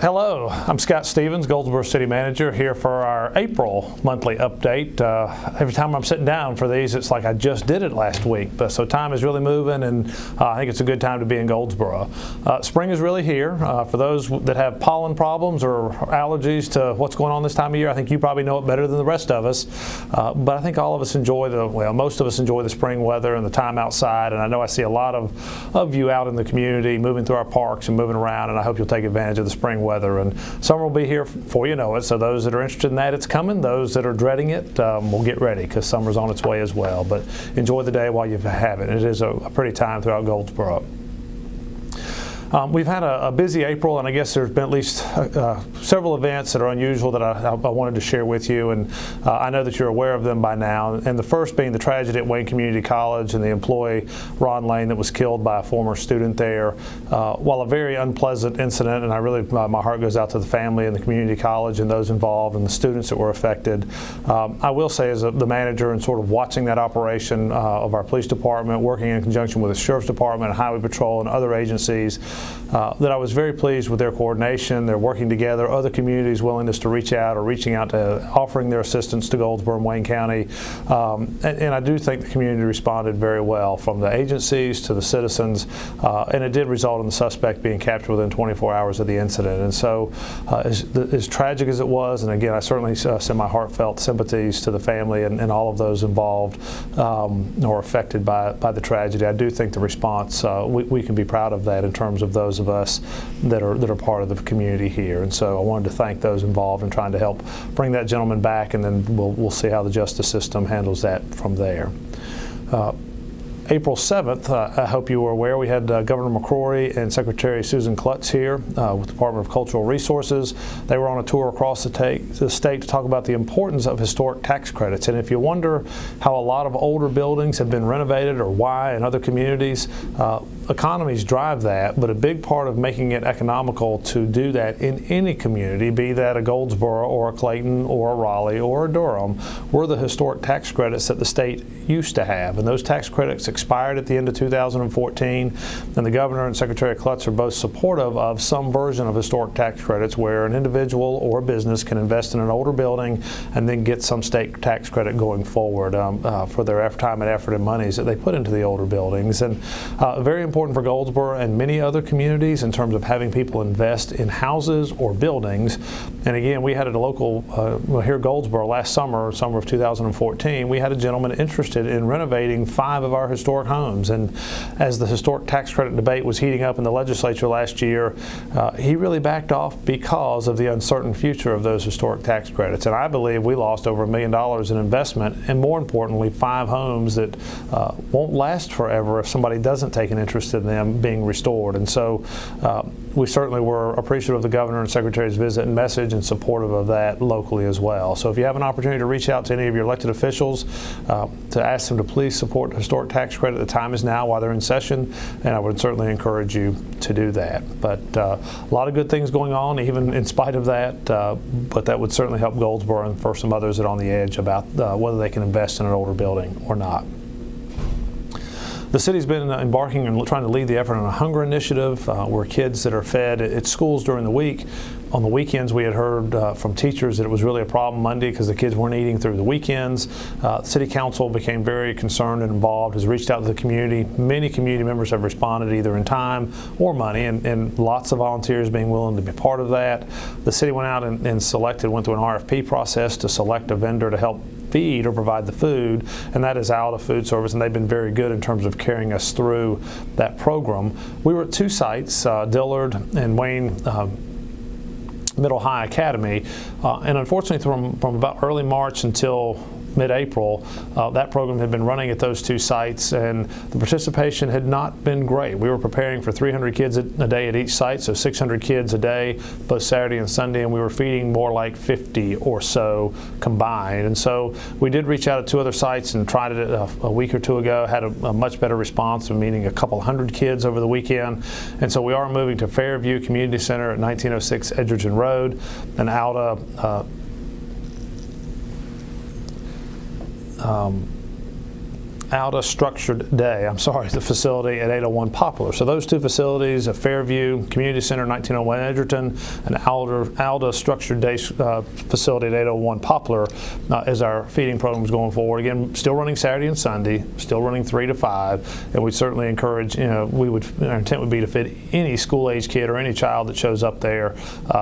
Hello, I'm Scott Stevens, Goldsboro City Manager, here for our April monthly update. Every time I'm sitting down for these, it's like I just did it last week. So time is really moving, and I think it's a good time to be in Goldsboro. Spring is really here. For those that have pollen problems or allergies to what's going on this time of year, I think you probably know it better than the rest of us. But I think all of us enjoy most of us enjoy the spring weather and the time outside. And I know I see a lot of you out in the community moving through our parks and moving around, and I hope you'll take advantage of the spring weather. And summer will be here before you know it. So those that are interested in that, it's coming. Those that are dreading it, will get ready because summer's on its way as well. But enjoy the day while you have it. It is a pretty time throughout Goldsboro. We've had a busy April, and I guess there's been at least several events that are unusual that I wanted to share with you, and I know that you're aware of them by now. And the first being the tragedy at Wayne Community College and the employee, Ron Lane, that was killed by a former student there. While a very unpleasant incident, and I really, my heart goes out to the family and the community college and those involved and the students that were affected. I will say, as the manager and sort of watching that operation of our police department, working in conjunction with the sheriff's department, Highway Patrol, and other agencies, that I was very pleased with their coordination, their working together, other communities' willingness to reach out or reaching out to offering their assistance to Goldsboro and Wayne County. And I do think the community responded very well, from the agencies to the citizens, and it did result in the suspect being captured within 24 hours of the incident. And so as tragic as it was, and again, I certainly send my heartfelt sympathies to the family and all of those involved or affected by the tragedy, I do think the response, we can be proud of that in terms of those of us that are part of the community here. And so I wanted to thank those involved in trying to help bring that gentleman back, and then we'll see how the justice system handles that from there. April 7th, I hope you were aware, we had Governor McCrory and Secretary Susan Klutz here with the Department of Cultural Resources. They were on a tour across the state to talk about the importance of historic tax credits. And if you wonder how a lot of older buildings have been renovated or why in other communities, economies drive that, but a big part of making it economical to do that in any community, be that a Goldsboro or a Clayton or a Raleigh or a Durham, were the historic tax credits that the state used to have. And those tax credits expired at the end of 2014, and the governor and Secretary Klutz are both supportive of some version of historic tax credits where an individual or a business can invest in an older building and then get some state tax credit going forward for their time and effort and monies that they put into the older buildings. And very important for Goldsboro and many other communities in terms of having people invest in houses or buildings. And again, we had at a local here at Goldsboro last summer of 2014, we had a gentleman interested in renovating 5 of our historic homes. And as the historic tax credit debate was heating up in the legislature last year, he really backed off because of the uncertain future of those historic tax credits. And I believe we lost over $1 million in investment, and more importantly, 5 homes that won't last forever if somebody doesn't take an interest in them being restored. And so we certainly were appreciative of the governor and secretary's visit and message, and supportive of that locally as well. So if you have an opportunity to reach out to any of your elected officials to ask them to please support the historic tax credit, the time is now while they're in session, and I would certainly encourage you to do that. But a lot of good things going on even in spite of that, but that would certainly help Goldsboro and for some others that are on the edge about whether they can invest in an older building or not. The city's been embarking and trying to lead the effort on a hunger initiative where kids that are fed at schools during the week. On the weekends, we had heard from teachers that it was really a problem Monday because the kids weren't eating through the weekends. City Council became very concerned and involved, has reached out to the community. Many community members have responded either in time or money, and lots of volunteers being willing to be part of that. The city went out and went through an RFP process to select a vendor to help feed or provide the food, and that is Alda Food Service, and they've been very good in terms of carrying us through that program. We were at 2 sites, Dillard and Wayne Middle High Academy, and unfortunately from about early March until mid-April, that program had been running at those 2 sites, and the participation had not been great. We were preparing for 300 kids a day at each site, so 600 kids a day, both Saturday and Sunday, and we were feeding more like 50 or so combined. And so we did reach out at 2 other sites and tried it a week or 2 ago, had a much better response, meaning a couple hundred kids over the weekend. And so we are moving to Fairview Community Center at 1906 Edgerton Road, and Alda out-of-structured day, the facility at 801 Poplar. So those two facilities, a Fairview Community Center, 1901 Edgerton, an out-of-structured day facility at 801 Poplar is our feeding programs going forward. Again, still running Saturday and Sunday, still running 3 to 5, and we certainly encourage, our intent would be to feed any school-age kid or any child that shows up there.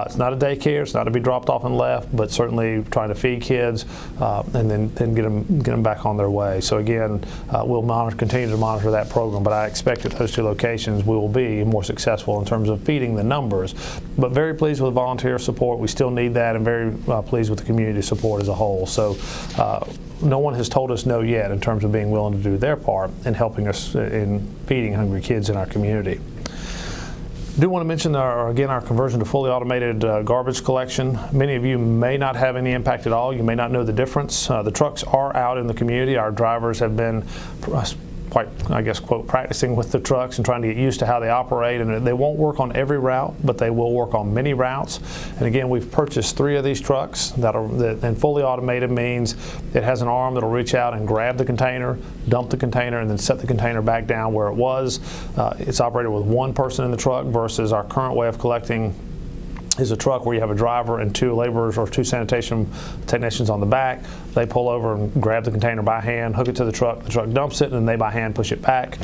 It's not a daycare, it's not to be dropped off and left, but certainly trying to feed kids and then get them back on their way. So again, we'll continue to monitor that program, but I expect at those two locations we will be more successful in terms of feeding the numbers. But very pleased with the volunteer support. We still need that, and very pleased with the community support as a whole. So no one has told us no yet in terms of being willing to do their part in helping us in feeding hungry kids in our community. I do want to mention our conversion to fully automated garbage collection. Many of you may not have any impact at all. You may not know the difference. The trucks are out in the community. Our drivers have been quite, quote, practicing with the trucks and trying to get used to how they operate. And they won't work on every route, but they will work on many routes. And again, we've purchased 3 of these trucks and fully automated means it has an arm that'll reach out and grab the container, dump the container, and then set the container back down where it was. It's operated with 1 person in the truck versus our current way of collecting is a truck where you have a driver and 2 laborers or 2 sanitation technicians on the back. They pull over and grab the container by hand, hook it to the truck dumps it, and then they by hand push it back.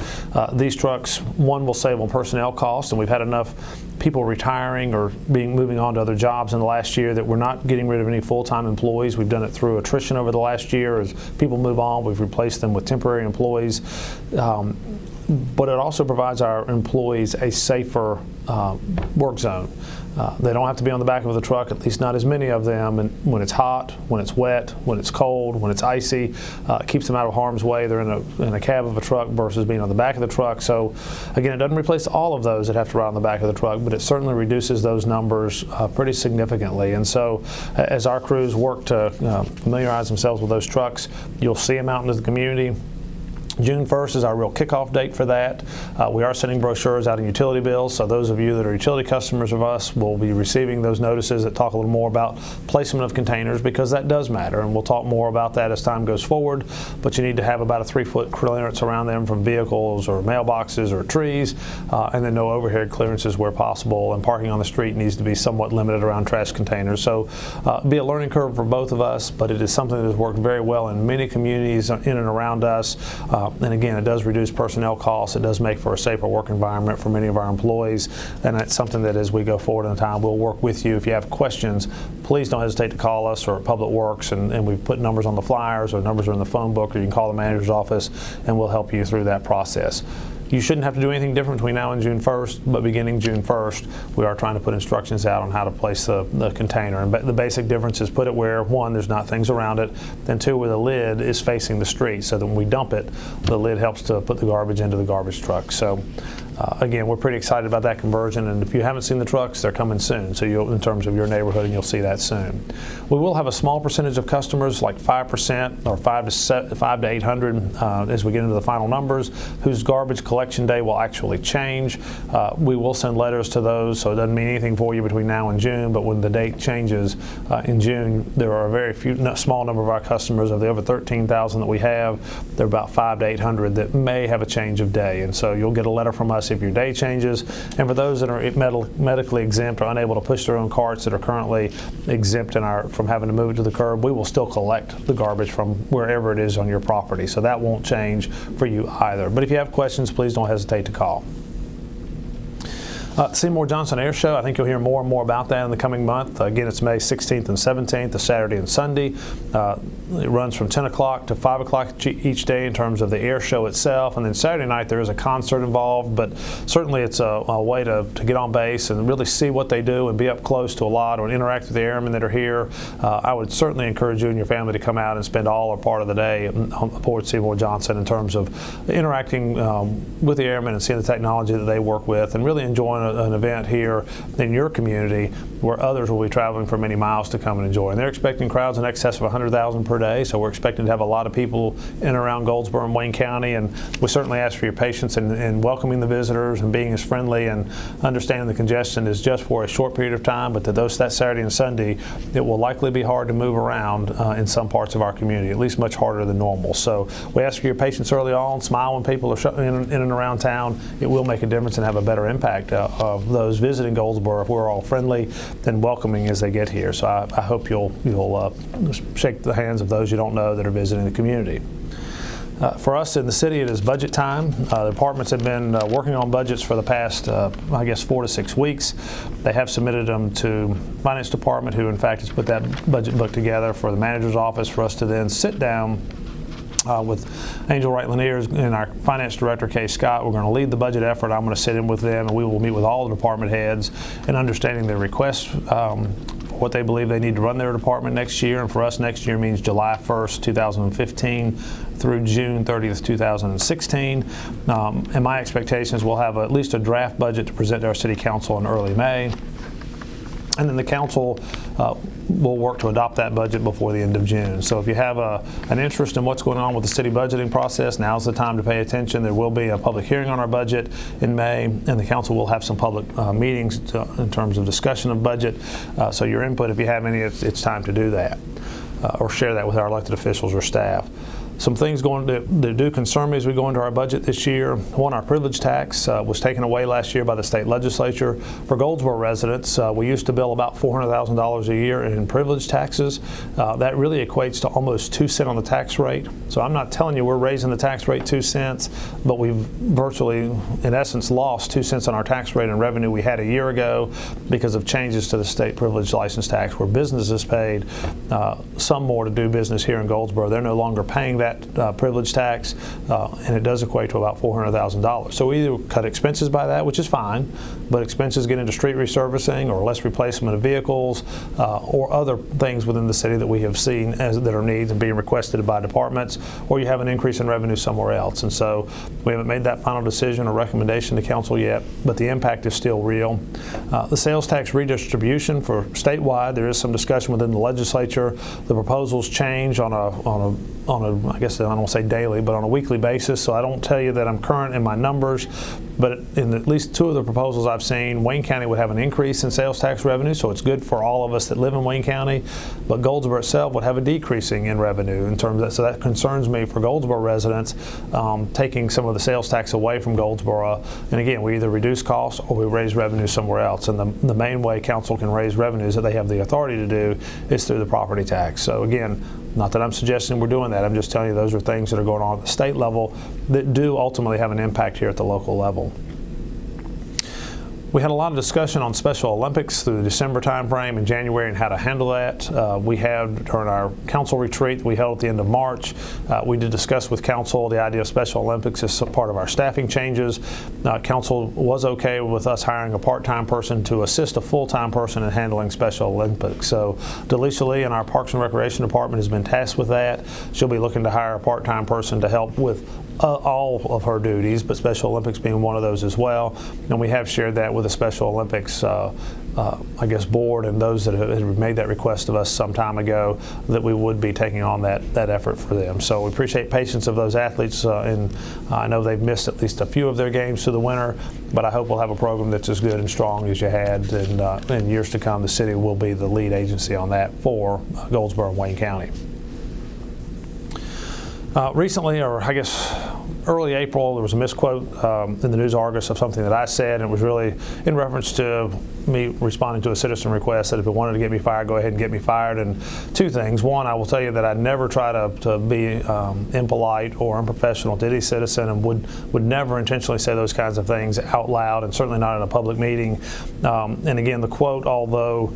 These trucks, one, will save on personnel costs, and we've had enough people retiring or moving on to other jobs in the last year that we're not getting rid of any full-time employees. We've done it through attrition over the last year. As people move on, we've replaced them with temporary employees. But it also provides our employees a safer work zone. They don't have to be on the back of the truck, at least not as many of them. And when it's hot, when it's wet, when it's cold, when it's icy, it keeps them out of harm's way. They're in a cab of a truck versus being on the back of the truck. So again, it doesn't replace all of those that have to ride on the back of the truck, but it certainly reduces those numbers pretty significantly. And so as our crews work to familiarize themselves with those trucks, you'll see them out into the community. June 1st is our real kickoff date for that. We are sending brochures out in utility bills, so those of you that are utility customers of us will be receiving those notices that talk a little more about placement of containers, because that does matter, and we'll talk more about that as time goes forward. But you need to have about a 3-foot clearance around them from vehicles or mailboxes or trees, and then no overhead clearances where possible, and parking on the street needs to be somewhat limited around trash containers. So be a learning curve for both of us, but it is something that has worked very well in many communities in and around us. And again, it does reduce personnel costs. It does make for a safer work environment for many of our employees. And that's something that as we go forward in time, we'll work with you. If you have questions, please don't hesitate to call us or Public Works. And we've put numbers on the flyers, or numbers are in the phone book, or you can call the manager's office and we'll help you through that process. You shouldn't have to do anything different between now and June 1st, but beginning June 1st, we are trying to put instructions out on how to place the container. And the basic difference is put it where, 1, there's not things around it, then 2, where the lid is facing the street, so that when we dump it, the lid helps to put the garbage into the garbage truck. So again, we're pretty excited about that conversion, and if you haven't seen the trucks, they're coming soon, so in terms of your neighborhood, and you'll see that soon. We will have a small percentage of customers, like 5% or 5 to 800 as we get into the final numbers, whose garbage collection day will actually change. We will send letters to those, so it doesn't mean anything for you between now and June, but when the date changes in June, there are a very small number of our customers. Of the over 13,000 that we have, there are about 5 to 800 that may have a change of day, and so you'll get a letter from us if your day changes. And for those that are medically exempt or unable to push their own carts that are currently exempt from having to move it to the curb, we will still collect the garbage from wherever it is on your property. So that won't change for you either. But if you have questions, please don't hesitate to call. Seymour Johnson Air Show, I think you'll hear more and more about that in the coming month. Again, it's May 16th and 17th, a Saturday and Sunday. It runs from 10 o'clock to 5 o'clock each day in terms of the air show itself. And then Saturday night there is a concert involved, but certainly it's a way to get on base and really see what they do and be up close to a lot, or interact with the airmen that are here. I would certainly encourage you and your family to come out and spend all or part of the day aboard Seymour Johnson in terms of interacting with the airmen and seeing the technology that they work with, and really enjoying an event here in your community where others will be traveling for many miles to come and enjoy. And they're expecting crowds in excess of 100,000 per Day, so we're expecting to have a lot of people in and around Goldsboro and Wayne County, and we certainly ask for your patience in welcoming the visitors and being as friendly, and understanding the congestion is just for a short period of time, but that Saturday and Sunday, it will likely be hard to move around in some parts of our community, at least much harder than normal. So we ask for your patience early on. Smile when people are in and around town. It will make a difference and have a better impact of those visiting Goldsboro if we're all friendly and welcoming as they get here. So I hope you'll shake the hands of those you don't know that are visiting the community. For us in the city, it is budget time. The departments have been working on budgets for the past, I guess, 4 to 6 weeks. They have submitted them to Finance Department, who in fact has put that budget book together for the manager's office for us to then sit down with Angel Wright Lanier and our finance director, Kay Scott. We're going to lead the budget effort. I'm going to sit in with them, and we will meet with all the department heads and understanding their requests, what they believe they need to run their department next year. And for us, next year means July 1st, 2015 through June 30th, 2016. And my expectation is we'll have at least a draft budget to present to our city council in early May. And then the council will work to adopt that budget before the end of June. So if you have an interest in what's going on with the city budgeting process, now's the time to pay attention. There will be a public hearing on our budget in May, and the council will have some public meetings in terms of discussion of budget. So your input, if you have any, it's time to do that or share that with our elected officials or staff. Some things that do concern me as we go into our budget this year. One, our privilege tax was taken away last year by the state legislature. For Goldsboro residents, we used to bill about $400,000 a year in privilege taxes. That really equates to almost 2 cents on the tax rate. So I'm not telling you we're raising the tax rate 2 cents, but we've virtually, in essence, lost 2 cents on our tax rate and revenue we had a year ago because of changes to the state privilege license tax, where businesses paid some more to do business here in Goldsboro. They're no longer paying that privilege tax, and it does equate to about $400,000. So we either cut expenses by that, which is fine, but expenses get into street resurfacing or less replacement of vehicles or other things within the city that we have seen that are needs and being requested by departments, or you have an increase in revenue somewhere else. And so we haven't made that final decision or recommendation to council yet, but the impact is still real. The sales tax redistribution for statewide, there is some discussion within the legislature. The proposals change on a I guess I don't want to say daily, but on a weekly basis. So I don't tell you that I'm current in my numbers, but in at least 2 of the proposals I've seen, Wayne County would have an increase in sales tax revenue, so it's good for all of us that live in Wayne County. But Goldsboro itself would have a decreasing in revenue in terms of that. So that concerns me for Goldsboro residents, taking some of the sales tax away from Goldsboro. And again, we either reduce costs or we raise revenue somewhere else. And the main way council can raise revenues that they have the authority to do is through the property tax. So again, not that I'm suggesting we're doing that, I'm just telling you those are things that are going on at the state level that do ultimately have an impact here at the local level. We had a lot of discussion on Special Olympics through the December timeframe and January and how to handle that. We had, during our council retreat that we held at the end of March, we did discuss with council the idea of Special Olympics as part of our staffing changes. Council was okay with us hiring a part-time person to assist a full-time person in handling Special Olympics. So Delisha Lee in our Parks and Recreation Department has been tasked with that. She'll be looking to hire a part-time person to help with all of her duties, but Special Olympics being one of those as well. And we have shared that with the Special Olympics I guess board and those that have made that request of us some time ago, that we would be taking on that effort for them. So we appreciate patience of those athletes, and I know they've missed at least a few of their games through the winter, but I hope we'll have a program that's as good and strong as you had, and in years to come the city will be the lead agency on that for Goldsboro and Wayne County. Recently, or I guess early April, there was a misquote in the News Argus of something that I said, and it was really in reference to me responding to a citizen request that if it wanted to get me fired, go ahead and get me fired. And 2 things. One, I will tell you that I never try to be impolite or unprofessional to any citizen, and would never intentionally say those kinds of things out loud, and certainly not in a public meeting. And again, the quote, although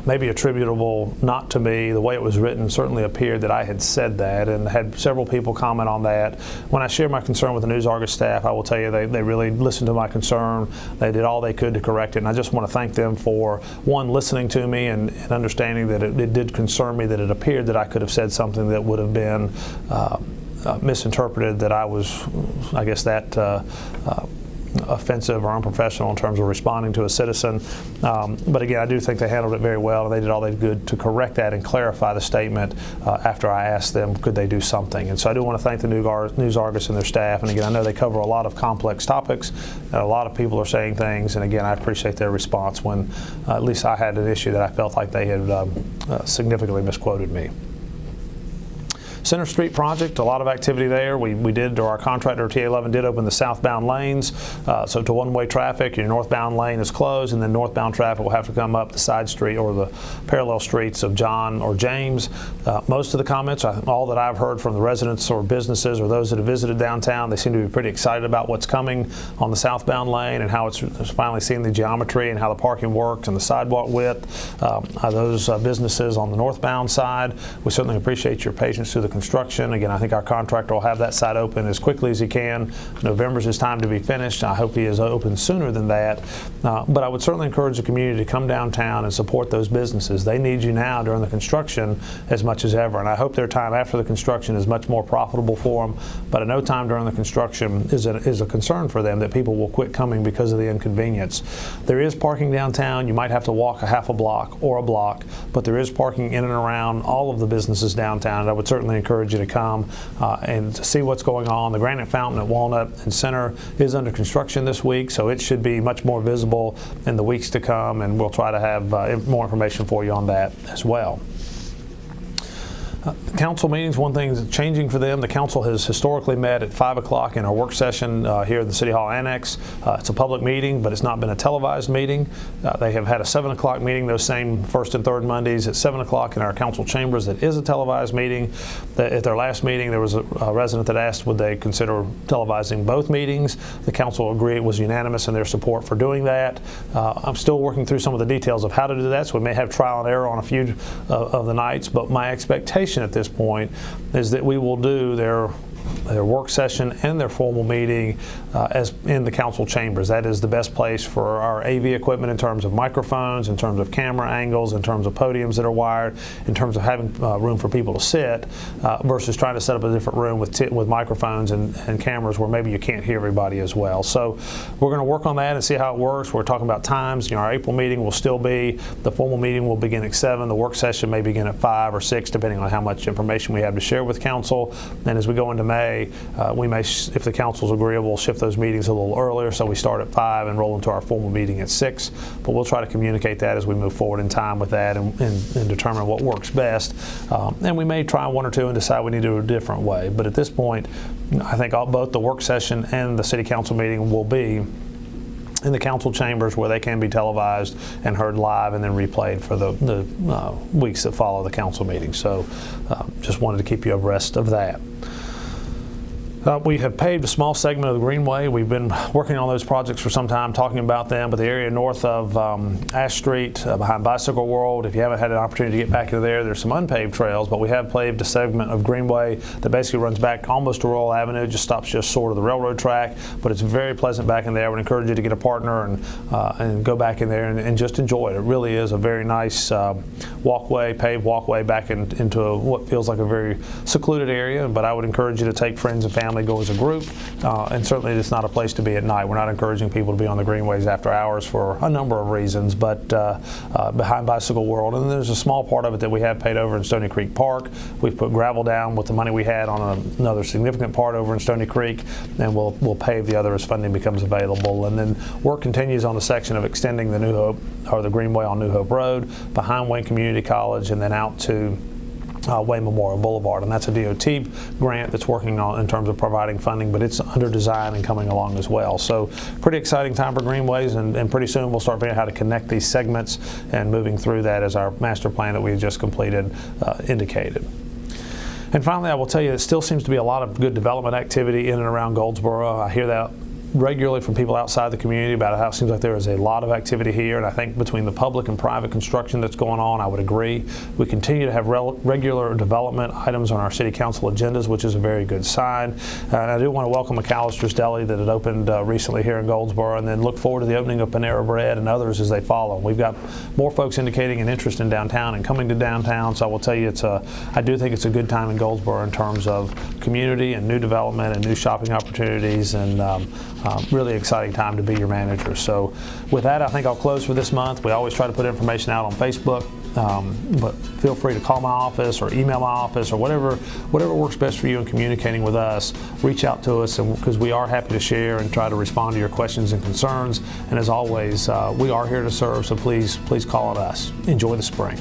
maybe attributable not to me, the way it was written certainly appeared that I had said that, and had several people comment on that. When I share my concern with the News Argus staff, I will tell you they really listened to my concern. They did all they could to correct it, and I just want to thank them for, one, listening to me and understanding that it did concern me, that it appeared that I could have said something that would have been misinterpreted, that I was, I guess, that offensive or unprofessional in terms of responding to a citizen. But again, I do think they handled it very well, and they did all they could to correct that and clarify the statement after I asked them could they do something. And so I do want to thank the News Argus and their staff. And again, I know they cover a lot of complex topics, and a lot of people are saying things. And again, I appreciate their response when at least I had an issue that I felt like they had significantly misquoted me. Center Street project, a lot of activity there. We did, or our contractor TA11 did open the southbound lanes, so to one-way traffic, your northbound lane is closed, and then northbound traffic will have to come up the side street or the parallel streets of John or James. Most of the comments, all that I've heard from the residents or businesses or those that have visited downtown, they seem to be pretty excited about what's coming on the southbound lane and how it's finally seeing the geometry and how the parking works and the sidewalk width. Those businesses on the northbound side, we certainly appreciate your patience through the construction. Again, I think our contractor will have that site open as quickly as he can. November's his time to be finished. I hope he is open sooner than that. But I would certainly encourage the community to come downtown and support those businesses. They need you now during the construction as much as ever. And I hope their time after the construction is much more profitable for them. But at no time during the construction is a concern for them that people will quit coming because of the inconvenience. There is parking downtown. You might have to walk a half a block or a block, but there is parking in and around all of the businesses downtown. And I would certainly encourage you to come and to see what's going on. The Granite Fountain at Walnut and Center is under construction this week, so it should be much more visible in the weeks to come, and we'll try to have more information for you on that as well. Council meetings, one thing that's changing for them, the council has historically met at 5 o'clock in our work session here at the City Hall Annex. It's a public meeting, but it's not been a televised meeting. They have had a 7 o'clock meeting, those same first and third Mondays at 7 o'clock in our council chambers. That is a televised meeting. At their last meeting, there was a resident that asked would they consider televising both meetings. The council agreed, was unanimous in their support for doing that. I'm still working through some of the details of how to do that, so we may have trial and error on a few of the nights, but my expectation at this point is that we will do their work session and their formal meeting as in the council chambers. That is the best place for our AV equipment in terms of microphones, in terms of camera angles, in terms of podiums that are wired, in terms of having room for people to sit, versus trying to set up a different room with microphones and cameras where maybe you can't hear everybody as well. So we're going to work on that and see how it works. We're talking about times. Our April meeting will still be, the formal meeting will begin at 7. The work session may begin at 5 or 6, depending on how much information we have to share with council. And as we go into May, we may, if the council's agreeable, shift those meetings a little earlier, so we start at 5 and roll into our formal meeting at 6. But we'll try to communicate that as we move forward in time with that and determine what works best. And we may try one or two and decide we need to do it a different way. But at this point, I think both the work session and the city council meeting will be in the council chambers where they can be televised and heard live and then replayed for the weeks that follow the council meeting. So just wanted to keep you abreast of that. We have paved a small segment of the Greenway. We've been working on those projects for some time, talking about them, but the area north of Ash Street, behind Bicycle World, if you haven't had an opportunity to get back into there, there's some unpaved trails, but we have paved a segment of Greenway that basically runs back almost to Royal Avenue, just stops just short of the railroad track, but it's very pleasant back in there. I would encourage you to get a partner and go back in there and just enjoy it. It really is a very nice walkway, paved walkway back into what feels like a very secluded area, but I would encourage you to take friends and family, go as a group, and certainly it's not a place to be at night. We're not encouraging people to be on the greenways after hours for a number of reasons, but behind Bicycle World, and there's a small part of it that we have paid over in Stony Creek Park. We've put gravel down with the money we had on another significant part over in Stony Creek, and we'll pave the other as funding becomes available. And then work continues on the section of extending the New Hope, or the Greenway on New Hope Road, behind Wayne Community College, and then out to Wayne Memorial Boulevard, and that's a DOT grant that's working on in terms of providing funding, but it's under design and coming along as well. So pretty exciting time for Greenways, and pretty soon we'll start figuring out how to connect these segments and moving through that as our master plan that we just completed indicated. And finally, I will tell you, it still seems to be a lot of good development activity in and around Goldsboro. I hear that regularly from people outside the community about how it seems like there is a lot of activity here, and I think between the public and private construction that's going on, I would agree. We continue to have regular development items on our city council agendas, which is a very good sign. And I do want to welcome McAllister's Deli that had opened recently here in Goldsboro, and then look forward to the opening of Panera Bread and others as they follow. We've got more folks indicating an interest in downtown and coming to downtown, so I will tell you I do think it's a good time in Goldsboro in terms of community and new development and new shopping opportunities, and really exciting time to be your manager. So with that, I think I'll close for this month. We always try to put information out on Facebook, but feel free to call my office or email my office or whatever works best for you in communicating with us. Reach out to us, because we are happy to share and try to respond to your questions and concerns. And as always, we are here to serve, so please call on us. Enjoy the spring.